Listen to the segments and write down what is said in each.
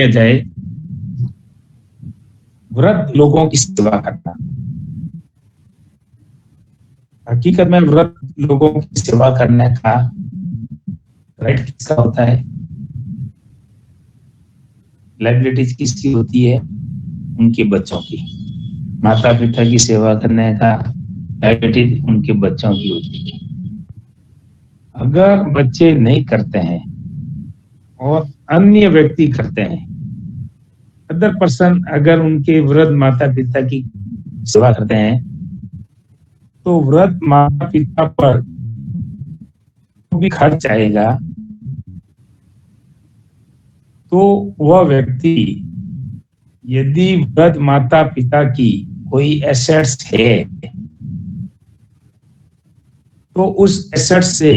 किया जाए, वृद्ध लोगों की सेवा करना। हकीकत में वृद्ध लोगों की सेवा करने का राइट किसका होता है? लाइबिलिटीज किसकी होती है? उनके बच्चों की। माता पिता की सेवा करने का लाइबिलिटी उनके बच्चों की होती है। अगर बच्चे नहीं करते हैं और अन्य व्यक्ति करते हैं, अदर पर्सन अगर उनके वृद्ध माता पिता की सेवा करते हैं, तो वृद्ध माता पिता पर जो भी खर्च आएगा, तो वह व्यक्ति, यदि वृद्ध माता पिता की कोई एसेट्स है, तो उस एसेट से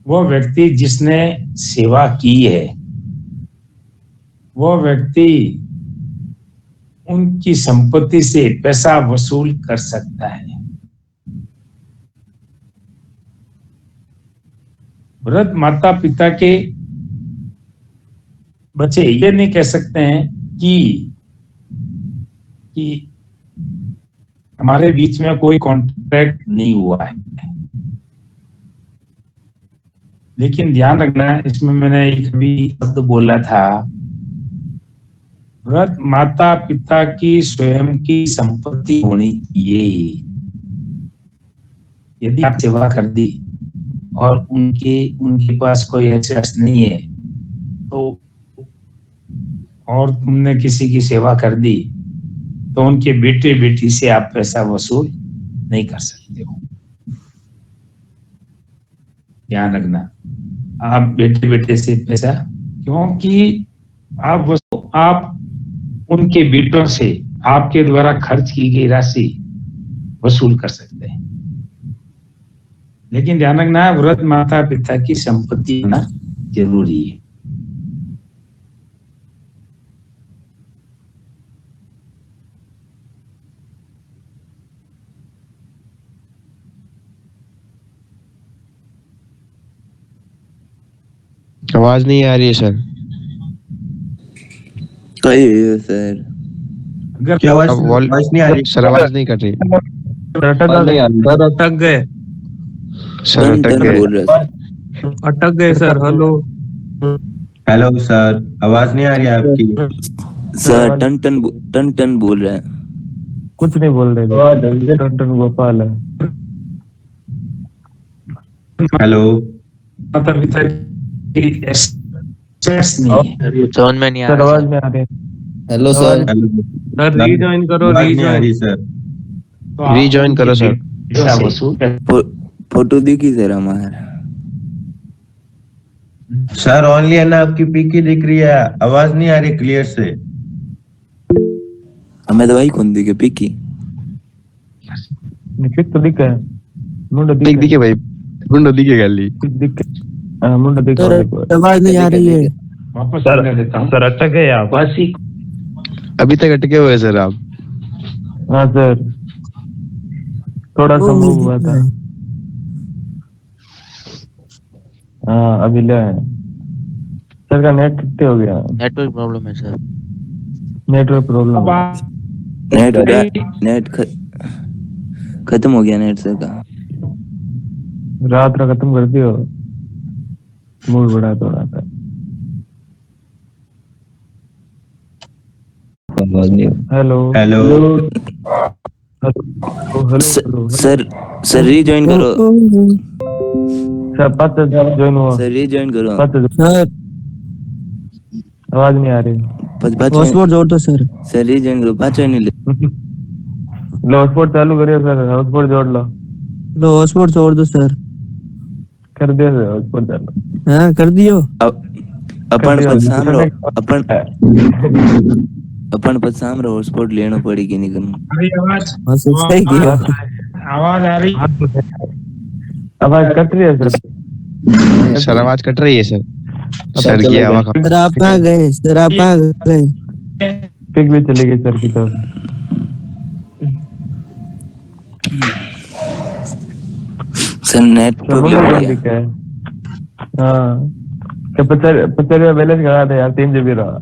वह व्यक्ति जिसने सेवा की है, वह व्यक्ति उनकी संपत्ति से पैसा वसूल कर सकता है। वृद्ध माता पिता के बच्चे ये नहीं कह सकते हैं कि हमारे बीच में कोई कॉन्ट्रैक्ट नहीं हुआ है। लेकिन ध्यान रखना, इसमें मैंने एक भी शब्द बोला था, वृद्ध माता पिता की स्वयं की संपत्ति होनी चाहिए। यदि आप सेवा कर दी और उनके पास कोई एसेट्स नहीं है, तो और तुमने किसी की सेवा कर दी, तो उनके बेटे बेटी से आप पैसा वसूल नहीं कर सकते हो। ध्यान रखना, आप बेटे बेटे से पैसा, क्योंकि आप उनके बेटों से आपके द्वारा खर्च की गई राशि वसूल कर सकते हैं। लेकिन ध्यान रखना, वृद्ध माता पिता की संपत्ति होना जरूरी है। आवाज नहीं आ रही है सर। सर क्या आवाज नहीं आ रही सर? आवाज नहीं कर रही सर। अटक गए सर, अटक गए सर। हेलो सर, आवाज नहीं आ रही आपकी सर। टन टन बोल रहे हैं। कुछ नहीं बोल रहे। टन टन गोपाल है। हेलो, माता पिता की एसेट्स नहीं है। जोन में नहीं आ सर, रहा आवाज में आ रही। Hello sir. सर रीजॉइन करो। रीजॉइन करो सर। फोटो दिखी सर हमारा। सर ओनली है ना, आपकी पीकी दिख रही है, आवाज नहीं आ रही क्लियर से। हमें दवाई कौन दी के पीकी? निकित तो दिखे मुंडा दिखे भाई, मुंडा दिखे गाली दिखे। मुंडा दिखे। आवाज नहीं आ रही है। वापस करने देता हूं। सर अटक गए आप? अभी तक अटके हुए सर आप। हाँ सर, थोड़ा सा मूव हुआ था। हाँ अभी ले आए। सर का नेट कितने हो गया? नेटवर्क प्रॉब्लम है सर। Network problem. नेट खत्म हो गया नेट सर का। रात का खत्म कर दियो। मूड बड़ा थोड़ा था। हेलो सर रीजॉइन करो। सर पाँच ज्वाइन हुआ। सर रीजॉइन करो। सर आवाज नहीं आ रही। हॉटस्पॉट जोड़ दो सर। सर रीजॉइन करो। 5 नहीं ले लो। हॉटस्पॉट चालू करिए सर। हॉटस्पॉट जोड़ लो। लो हॉटस्पॉट जोड़ दो सर। कर दिया सर हॉटस्पॉट चालू। हाँ कर दियो। अपन पर सामने हॉटस्पॉट लेना पड़ेगी। नहीं करना। सही किया। आवाज आ रही? आवाज कट रही है सर। सर आवाज कट रही है सर। सर की आवाज सर आप आ गए। सर आप आ गए। पिक भी चली गई सर की तरफ। सर नेट प्रॉब्लम है। हाँ तो 50 बैलेंस करा दे यार 3 GB रहा।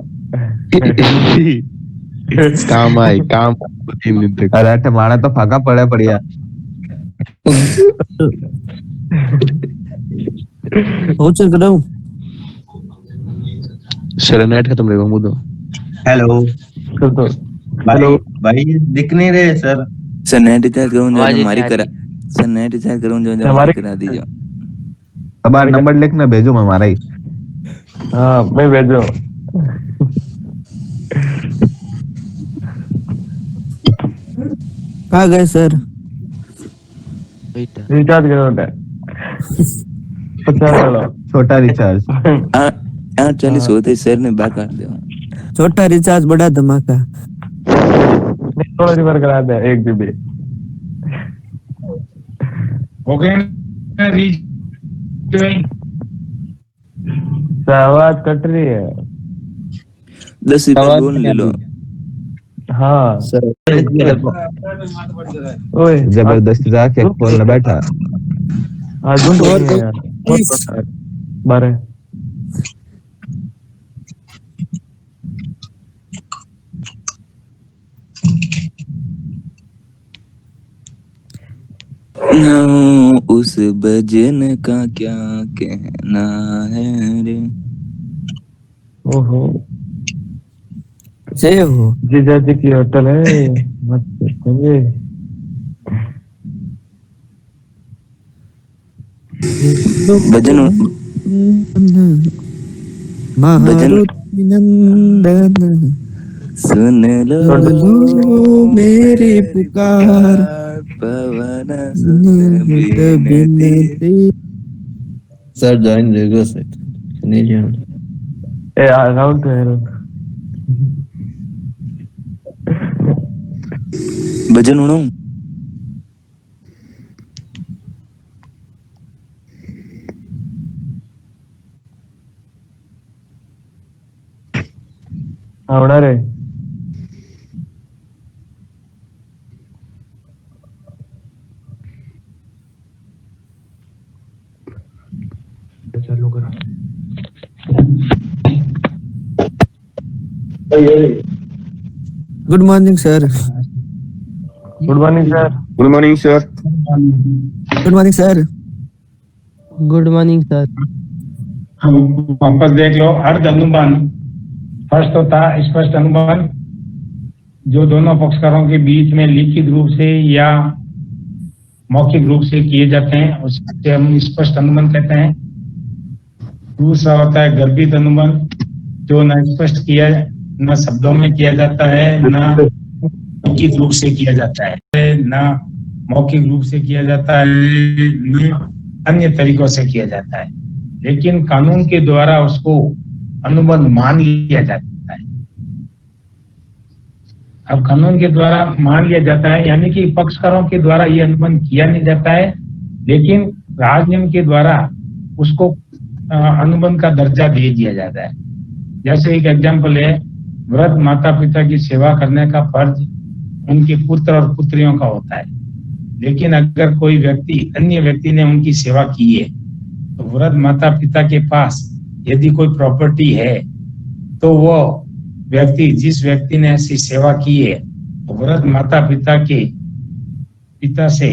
काम आई काम 3 दिन तक। अरे टमाड़ा तो फाका पड़ा बढ़िया। हो चल कर हूं सर नेट खत्म रहेगा मुझे। हेलो तो भाई भाई दिख नहीं रहे सर। सर नेट रिचार्ज करूं जो हमारी करा सर नेट रिचार्ज करूं जो हमारी करा दीजिए। अब नंबर लिखना भेजो मैं हमारा ही। हाँ मैं भेजो। कहाँ गए सर? रिचार्ज करो 50 वाला छोटा रिचार्ज। 40 होते सर ने बात कर दिया। छोटा रिचार्ज बड़ा धमाका। थोड़ा रिवर करा दे 1 GB। हो गए रीजॉइन। आवाज कट रही है। 10 रुपए लोन ले लो। हाँ सर ओए जबरदस्ती जाके खोलना बैठा। आज ढूंढ रही है यार 12। उस भजन का क्या कहना है रे। ओहो जय हो। जीजा जी की होटल है मस्त समझे। भजन मारुति नंदन सुन लो मेरी पुकार पवन बिनती। सर ज्वाइन रहेगा सर नहीं ज्वाइन। ए अकाउंट है भजन उड़ो। आवड़ा रे चालू करा। Good morning sir. Good morning sir. Good morning sir. Good morning sir. Good morning sir. हम वापस देख लो। अर्ध अनुमान फर्स्ट होता स्पष्ट अनुमान जो दोनों पक्षकारों के बीच में लिखित रूप से या मौखिक रूप से किए जाते हैं उससे हम स्पष्ट अनुमान कहते हैं। दूसरा होता है गर्भित अनुमान जो न स्पष्ट किया न शब्दों में किया जाता है न लिखित रूप से किया जाता है न मौखिक रूप से किया जाता है न अन्य तरीकों से किया जाता है, लेकिन कानून के द्वारा उसको अनुबंध मान लिया जाता है। अब कानून के द्वारा मान लिया जाता है यानी कि पक्षकारों के द्वारा ये अनुबंध किया नहीं जाता है, लेकिन राजनियम के द्वारा उसको अनुबंध का दर्जा दे दिया जाता है। जैसे एक एग्जाम्पल है, वृद्ध माता पिता की सेवा करने का फर्ज उनके पुत्र और पुत्रियों का होता है, लेकिन अगर कोई व्यक्ति अन्य व्यक्ति ने उनकी सेवा की है तो वृद्ध माता पिता के पास यदि कोई प्रॉपर्टी है तो वो व्यक्ति जिस व्यक्ति ने ऐसी सेवा की है तो वृद्ध माता पिता के पिता से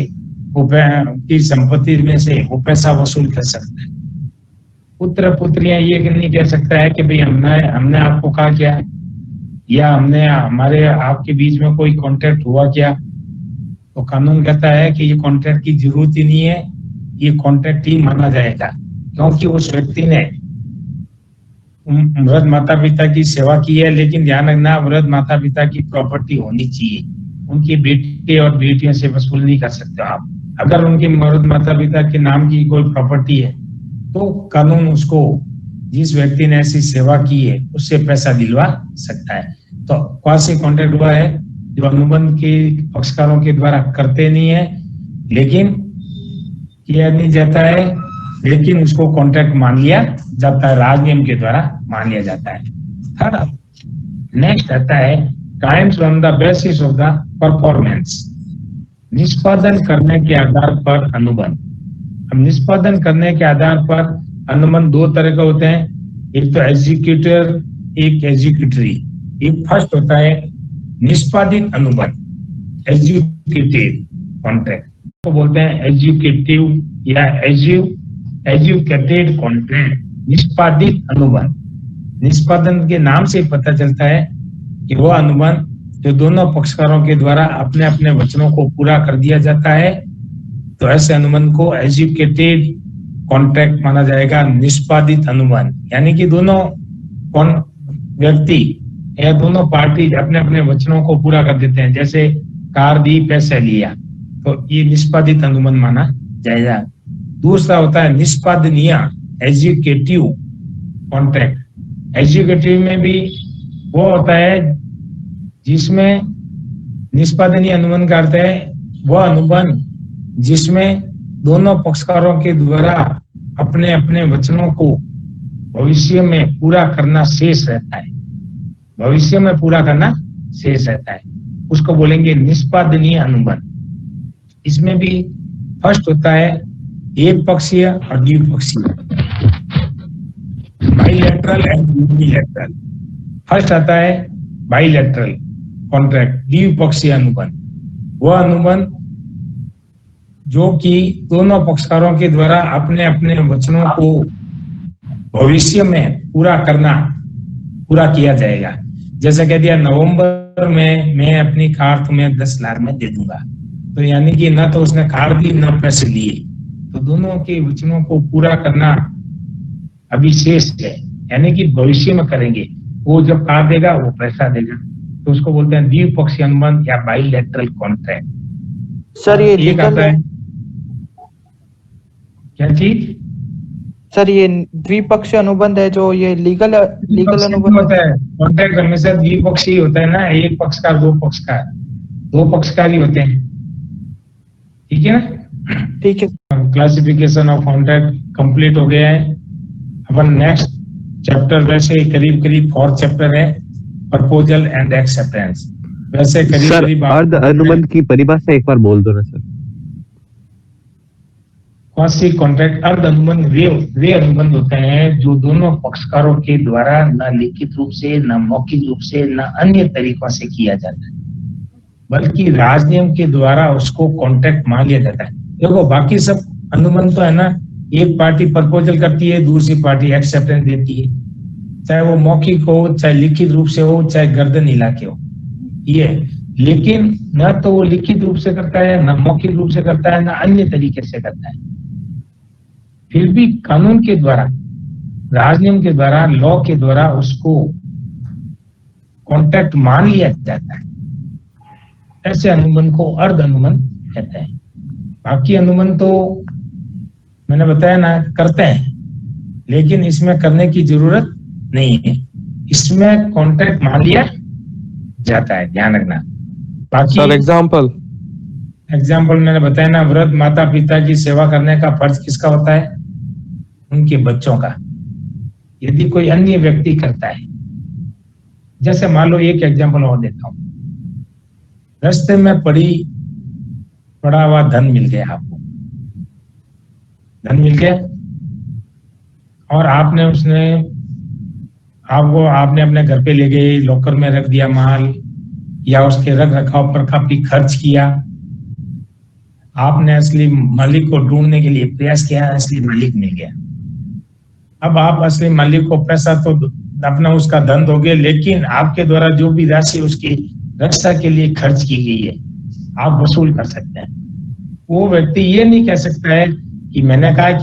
की संपत्ति में से वो पैसा वसूल कर सकता है। पुत्र पुत्रियां ये नहीं कह सकता है कि भाई हमने आपको कहा क्या या हमने हमारे आपके बीच में कोई कॉन्ट्रैक्ट हुआ क्या। तो कानून कहता है कि ये कॉन्ट्रैक्ट की जरूरत ही नहीं है, ये कॉन्ट्रैक्ट ही माना जाएगा क्योंकि उस व्यक्ति ने वृद्ध माता पिता की सेवा की है। लेकिन ध्यान रखना, वृद्ध माता पिता की प्रॉपर्टी होनी चाहिए, उनके बेटे और बेटियों से वसूल नहीं कर सकते आप। अगर उनके वृद्ध माता पिता के नाम की कोई प्रॉपर्टी है तो कानून उसको जिस व्यक्ति ने ऐसी सेवा की है उससे पैसा दिलवा सकता है। तो क्वासी कॉन्ट्रैक्ट हुआ है जो अनुबंध के पक्षकारों के द्वारा करते नहीं है लेकिन किया नहीं जाता है, लेकिन उसको कॉन्ट्रैक्ट मान लिया जाता है, राजनियम के द्वारा मान लिया जाता है। थर्ड नेक्स्ट आता है times on the basis of the performance, निष्पादन करने के आधार पर अनुबंध। अब निष्पादन करने के आधार पर अनुबंध दो तरह के होते हैं, एक तो एग्जीक्यूटर, एक एग्जीक्यूटरी। एक फर्स्ट होता है निष्पादित अनुबंध, एग्जीक्यूटिव कॉन्ट्रैक्ट को बोलते हैं एग्जीक्यूटिव या एग्जीक्यूटेड कॉन्ट्रैक्ट, निष्पादित अनुबंध। निष्पादन के नाम से पता चलता है कि वो अनुबंध जो दोनों पक्षकारों के द्वारा अपने अपने वचनों को पूरा कर दिया जाता है, तो ऐसे अनुबंध को एग्जीक्यूटेड कॉन्ट्रैक्ट माना जाएगा, निष्पादित अनुबंध। यानी कि दोनों व्यक्ति या दोनों पार्टी अपने अपने वचनों को पूरा कर देते हैं, जैसे कार दी पैसे लिया, तो ये निष्पादित अनुबंध माना जाएगा। दूसरा होता है निष्पादनीय एग्जीक्यूटिव कॉन्ट्रैक्ट। एग्जीक्यूटिव में भी वो होता है जिसमें निष्पादनीय अनुबंध का अर्थ है वह अनुबंध जिसमें दोनों पक्षकारों के द्वारा अपने अपने वचनों को भविष्य में पूरा करना शेष रहता है, भविष्य में पूरा करना शेष रहता है, उसको बोलेंगे निष्पादनीय अनुबंध। इसमें भी फर्स्ट होता है एक पक्षीय और द्विपक्षीय, बाइलैटरल एंड यूनिलैटरल। फर्स्ट आता है बाइलैटरल कॉन्ट्रैक्ट, द्विपक्षीय अनुबंध। वह अनुबंध जो कि दोनों पक्षकारों के द्वारा अपने अपने वचनों को भविष्य में पूरा किया जाएगा। जैसे कह दिया नवंबर में मैं अपनी कार तुम्हें 10 लाख में दे दूंगा, तो यानी कि न तो उसने कार दी न पैसे लिए, तो दोनों के वचनों को पूरा करना अभी शेष है, यानी कि भविष्य में करेंगे। वो जब कार देगा वो पैसा देगा, तो उसको बोलते हैं द्विपक्षीय अनुबंध या बाइलैटरल कॉन्ट्रैक्ट। सर ये एक आता है क्या चीज? सर ये द्विपक्षीय अनुबंध है जो ये लीगल अनुबंध होता है। कॉन्ट्रैक्ट हमेशा द्विपक्षीय होता है ना, एक पक्षकार दो पक्षकार ही होते हैं, ठीक है ना? ठीक है। क्लासिफिकेशन ऑफ कॉन्ट्रैक्ट कंप्लीट हो गया है। अपन नेक्स्ट चैप्टर वैसे करीब 4th चैप्टर है, प्रपोजल एंड एक्सेप्टेंस। वैसे करीब अर्ध अनुबंध की परिभाषा एक बार बोल दो ना सर। कौन सी कॉन्ट्रैक्ट? अर्ध अनुबंध वे अनुबंध होते हैं जो दोनों पक्षकारों के द्वारा न लिखित रूप से, न मौखिक रूप से, न अन्य तरीकों से किया जाता है, बल्कि राजनियम के द्वारा उसको कॉन्ट्रैक्ट मान लिया जाता है। देखो बाकी सब अनुबंध तो है ना, एक पार्टी प्रपोजल करती है, दूसरी पार्टी एक्सेप्टेंस देती है, चाहे वो मौखिक हो, चाहे लिखित रूप से हो, चाहे गर्दन हिला के हो, ये। लेकिन न तो वो लिखित रूप से करता है, न मौखिक रूप से करता है, न अन्य तरीके से करता है। फिर भी कानून के द्वारा, राजनियम के द्वारा, लॉ के द्वारा उसको कॉन्ट्रैक्ट मान लिया जाता है। ऐसे अनुबंध को अर्ध अनुबंध कहते हैं। बाकी अनुबंध तो मैंने बताया ना करते हैं, लेकिन इसमें करने की जरूरत नहीं है, इसमें कॉन्ट्रैक्ट मान लिया जाता है, ध्यान रखना। बाकी सर एग्जाम्पल मैंने बताया ना, वृद्ध माता पिता की सेवा करने का फर्ज किसका होता है? उनके बच्चों का, यदि कोई अन्य व्यक्ति करता है। जैसे मान लो एक एग्जाम्पल और देता हूं, रास्ते में पड़ा हुआ धन मिल गया, आपको धन मिल गया और आपने अपने घर पे ले गए, लॉकर में रख दिया माल, या उसके रख रखाव पर काफी खर्च किया। आपने असली मालिक को ढूंढने के लिए प्रयास किया, असली मालिक मिल गया। अब आप असली मालिक को पैसा तो अपना उसका धन दोगे, लेकिन आपके द्वारा जो भी राशि उसकी रक्षा के लिए खर्च की गई है आप वसूल कर सकते हैं। वो व्यक्ति ये नहीं कह सकता है कि मैंने कहा कि